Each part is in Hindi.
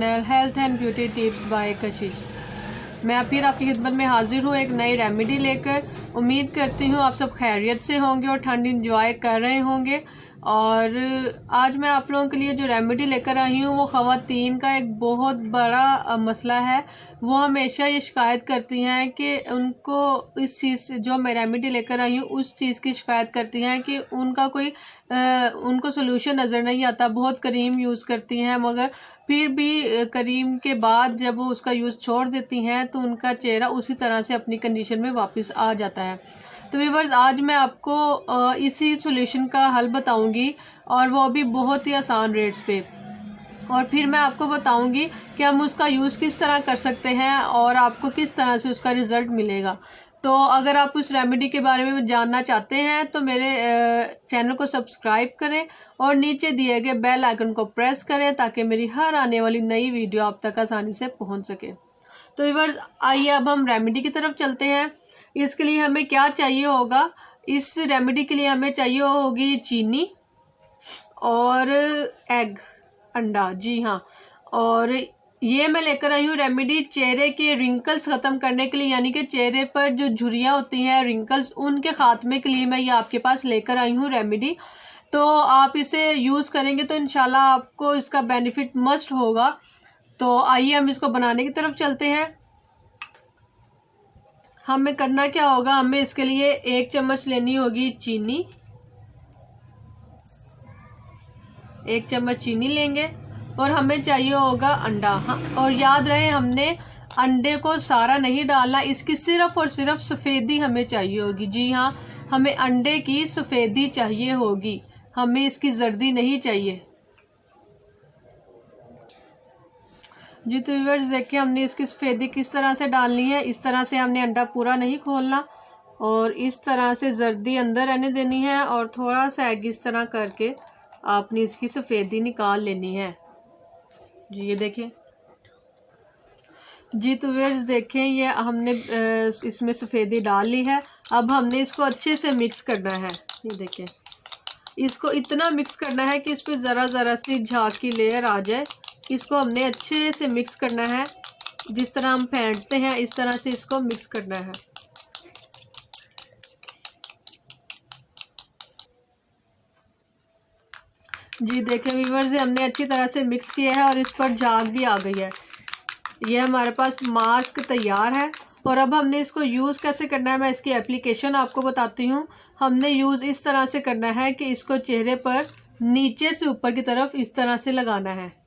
Channel health and beauty tips by कशिश। मैं फिर आपकी खिदमत में हाजिर हूँ एक नई रेमेडी लेकर। उम्मीद करती हूँ आप सब खैरियत से होंगे और ठंड इंजॉय कर रहे होंगे। और आज मैं आप लोगों के लिए जो रेमेडी लेकर आई हूँ वो ख़वातीन का एक बहुत बड़ा मसला है। वो हमेशा ये शिकायत करती हैं कि उनको इस चीज़ जो मैं रेमेडी लेकर आई हूँ उस चीज़ की शिकायत करती हैं कि उनका कोई उनको सोल्यूशन नज़र नहीं आता। बहुत क्रीम यूज़ करती हैं मगर फिर भी क्रीम के बाद जब वो उसका यूज़ छोड़ देती हैं तो उनका चेहरा उसी तरह से अपनी कंडीशन में वापस आ जाता है। तो व्यूअर्स आज मैं आपको इसी सॉल्यूशन का हल बताऊंगी और वो भी बहुत ही आसान रेट्स पे। और फिर मैं आपको बताऊंगी कि हम उसका यूज़ किस तरह कर सकते हैं और आपको किस तरह से उसका रिज़ल्ट मिलेगा। तो अगर आप उस रेमेडी के बारे में जानना चाहते हैं तो मेरे चैनल को सब्सक्राइब करें और नीचे दिए गए बेल आइकन को प्रेस करें ताकि मेरी हर आने वाली नई वीडियो आप तक आसानी से पहुंच सके। तो व्यूअर्स आइए अब हम रेमेडी की तरफ चलते हैं। इसके लिए हमें क्या चाहिए होगा, इस रेमेडी के लिए हमें चाहिए होगी चीनी और एग अंडा, जी हाँ। और ये मैं लेकर आई हूँ रेमेडी चेहरे के रिंकल्स ख़त्म करने के लिए, यानी कि चेहरे पर जो झुर्रियाँ होती हैं रिंकल्स उनके ख़ात्मे के लिए मैं ये आपके पास लेकर आई हूँ रेमेडी। तो आप इसे यूज़ करेंगे तो इंशाल्लाह आपको इसका बेनिफिट मस्ट होगा। तो आइए हम इसको बनाने की तरफ चलते हैं। हमें करना क्या होगा, हमें इसके लिए 1 चम्मच लेनी होगी चीनी, 1 चम्मच चीनी लेंगे और हमें चाहिए होगा अंडा। हाँ, और याद रहे हमने अंडे को सारा नहीं डालना, इसकी सिर्फ और सिर्फ सफ़ेदी हमें चाहिए होगी। जी हाँ, हमें अंडे की सफ़ेदी चाहिए होगी, हमें इसकी जर्दी नहीं चाहिए। जी तो व्यूअर्स देखिए हमने इसकी सफ़ेदी किस तरह से डालनी है। इस तरह से हमने अंडा पूरा नहीं खोलना और इस तरह से जर्दी अंदर रहने देनी है और थोड़ा सा एग इस तरह करके आपने इसकी सफ़ेदी निकाल लेनी है। जी ये देखें। जी तो व्यूअर्स देखें ये हमने इसमें सफ़ेदी डाल ली है। अब हमने इसको अच्छे से मिक्स करना है। ये देखें, इसको इतना मिक्स करना है कि इस पर ज़रा सी झाग की लेयर आ जाए। इसको हमने अच्छे से मिक्स करना है, जिस तरह हम फेंटते हैं इस तरह से इसको मिक्स करना है। जी देखें व्यूअर्स हमने अच्छी तरह से मिक्स किया है और इस पर झाग भी आ गई है। ये हमारे पास मास्क तैयार है। और अब हमने इसको यूज़ कैसे करना है मैं इसकी एप्लीकेशन आपको बताती हूँ। हमने यूज़ इस तरह से करना है कि इसको चेहरे पर नीचे से ऊपर की तरफ इस तरह से लगाना है।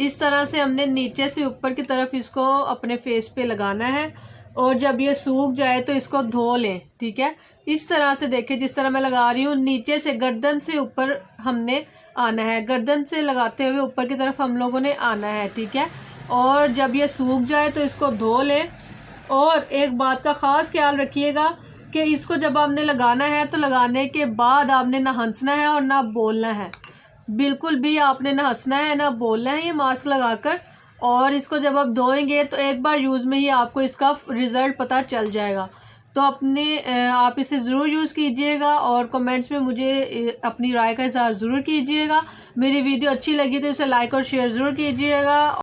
इस तरह से हमने नीचे से ऊपर की तरफ इसको अपने फेस पे लगाना है और जब ये सूख जाए तो इसको धो लें। ठीक है, इस तरह से देखें जिस तरह मैं लगा रही हूँ, नीचे से गर्दन से ऊपर हमने आना है, गर्दन से लगाते हुए ऊपर की तरफ हम लोगों ने आना है। ठीक है, और जब ये सूख जाए तो इसको धो लें। और एक बात का ख़ास ख्याल रखिएगा कि इसको जब आपने लगाना है तो लगाने के बाद आपने ना हंसना है और ना बोलना है, बिल्कुल भी आपने ना हंसना है ना बोलना है ये मास्क लगाकर। और इसको जब आप धोएंगे तो एक बार यूज़ में ही आपको इसका रिज़ल्ट पता चल जाएगा। तो आप इसे ज़रूर यूज़ कीजिएगा और कमेंट्स में मुझे अपनी राय का इज़हार ज़रूर कीजिएगा। मेरी वीडियो अच्छी लगी तो इसे लाइक और शेयर ज़रूर कीजिएगा।